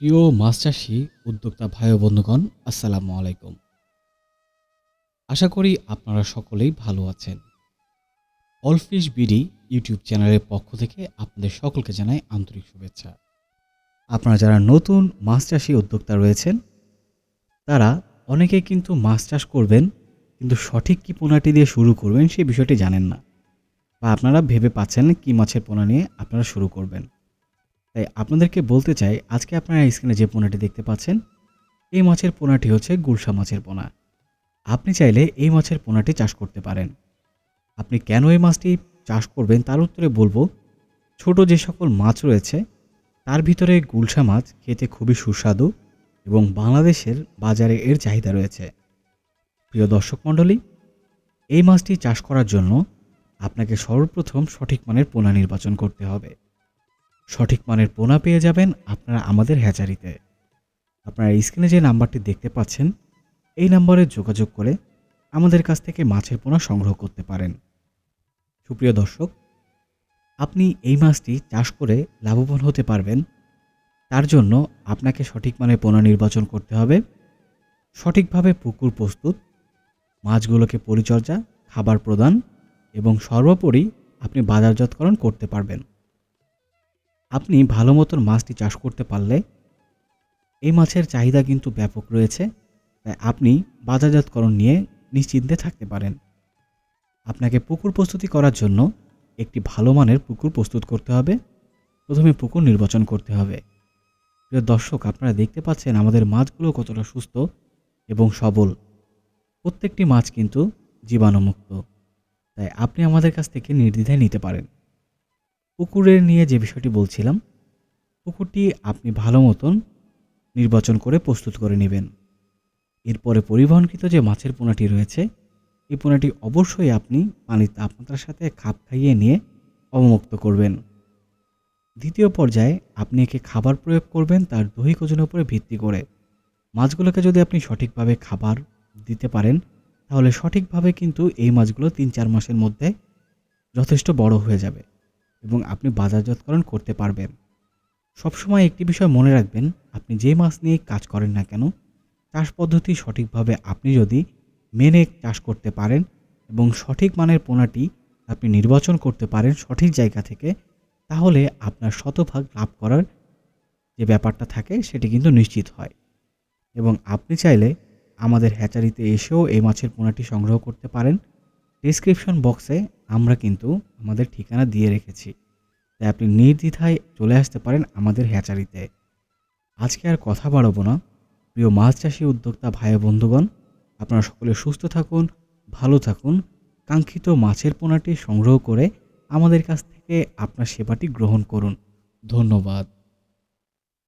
প্রিয় মাছ চাষী উদ্যোক্তা ভাই ও বন্ধুগণ, আসসালামু আলাইকুম। আশা করি আপনারা সকলেই ভালো আছেন। অল ফিশ বিডি ইউটিউব চ্যানেলের পক্ষ থেকে আপনাদের সকলকে জানাই আন্তরিক শুভেচ্ছা। আপনারা যারা নতুন মাছ চাষী উদ্যোক্তা রয়েছেন, তারা অনেকেই কিন্তু মাছ চাষ করবেন, কিন্তু সঠিক কী পোনাটি দিয়ে শুরু করবেন সেই বিষয়টি জানেন না, বা আপনারা ভেবে পাচ্ছেন কী মাছের পোনা নিয়ে আপনারা শুরু করবেন। তাই আপনাদেরকে বলতে চাই, আজকে আপনারা স্ক্রিনে যে পোনাটি দেখতে পাচ্ছেন, এই মাছের পোনাটি হচ্ছে গুলশা মাছের পোনা। আপনি চাইলে এই মাছের পোনাটি চাষ করতে পারেন। আপনি কেন এই মাছটি চাষ করবেন তার উত্তরে বলবো, ছোট যে সকল মাছ রয়েছে তার ভিতরে গুলশা মাছ খেতে খুবই সুস্বাদু এবং বাংলাদেশের বাজারে এর চাহিদা রয়েছে। প্রিয় দর্শক মণ্ডলী, এই মাছটি চাষ করার জন্য আপনাকে সর্বপ্রথম সঠিক মানের পোনা নির্বাচন করতে হবে। সঠিক মানের পোনা পেয়ে যাবেন আপনারা আমাদের হ্যাচারিতে। আপনারা স্ক্রিনে যে নাম্বারটি দেখতে পাচ্ছেন, এই নম্বরে যোগাযোগ করে আমাদের কাছ থেকে মাছের পোনা সংগ্রহ করতে পারেন। সুপ্রিয় দর্শক, আপনি এই মাছটি চাষ করে লাভবান হতে পারবেন, তার জন্য আপনাকে সঠিক মানের পোনা নির্বাচন করতে হবে, সঠিকভাবে পুকুর প্রস্তুত, মাছগুলোকে পরিচর্যা, খাবার প্রদান এবং সর্বোপরি আপনি বাজারজাতকরণ করতে পারবেন। আপনি ভালো মতন মাছটি চাষ করতে পারলে এই মাছের চাহিদা কিন্তু ব্যাপক রয়েছে, তাই আপনি বাজারজাতকরণ নিয়ে নিশ্চিন্তে থাকতে পারেন। আপনাকে পুকুর প্রস্তুতি করার জন্য একটি ভালো মানের পুকুর প্রস্তুত করতে হবে। প্রথমে পুকুর নির্বাচন করতে হবে। প্রিয় দর্শক, আপনারা দেখতে পাচ্ছেন আমাদের মাছগুলো কতটা সুস্থ এবং সবল। প্রত্যেকটি মাছ কিন্তু জীবাণুমুক্ত, তাই আপনি আমাদের কাছ থেকে নির্দ্বিধায় নিতে পারেন। পুকুরের নিয়ে যে বিষয়টি বলছিলাম, পুকুরটি আপনি ভালো মতন নির্বাচন করে প্রস্তুত করে নেবেন। এরপরে পরিবহনকৃত যে মাছের পোনাটি রয়েছে, এই পোনাটি অবশ্যই আপনি পানির তাপমাত্রার সাথে খাপ খাইয়ে নিয়ে অবমুক্ত করবেন। দ্বিতীয় পর্যায়ে আপনি একে খাবার প্রয়োগ করবেন তার দৈহিক ওজনের উপরে ভিত্তি করে। মাছগুলোকে যদি আপনি সঠিকভাবে খাবার দিতে পারেন, তাহলে সঠিকভাবে কিন্তু এই মাছগুলো ৩-৪ মাসের মধ্যে যথেষ্ট বড় হয়ে যাবে এবং আপনি বাজারজাতকরণ করতে পারবেন। সবসময় একটি বিষয় মনে রাখবেন, আপনি যে মাছ নিয়ে কাজ করেন না কেন, চাষ পদ্ধতি সঠিকভাবে আপনি যদি মেনে চাষ করতে পারেন এবং সঠিক মানের পোনাটি আপনি নির্বাচন করতে পারেন সঠিক জায়গা থেকে, তাহলে আপনার শতভাগ লাভ করার যে ব্যাপারটা থাকে সেটি কিন্তু নিশ্চিত হয়। এবং আপনি চাইলে আমাদের হ্যাচারিতে এসেও এই মাছের পোনাটি সংগ্রহ করতে পারেন। ডেসক্রিপশন বক্সে আমরা কিন্তু আমাদের ঠিকানা দিয়ে রেখেছি, তাই আপনি নির্দ্বিধায় চলে আসতে পারেন আমাদের হ্যাচারিতে। আজকে আর কথা বাড়াবো না। প্রিয় মাছ চাষী উদ্যোক্তা ভাই বন্ধুগণ, আপনারা সকলে সুস্থ থাকুন, ভালো থাকুন। কাঙ্ক্ষিত মাছের পোনাটি সংগ্রহ করে আমাদের কাছ থেকে আপনার সেবাটি গ্রহণ করুন। ধন্যবাদ।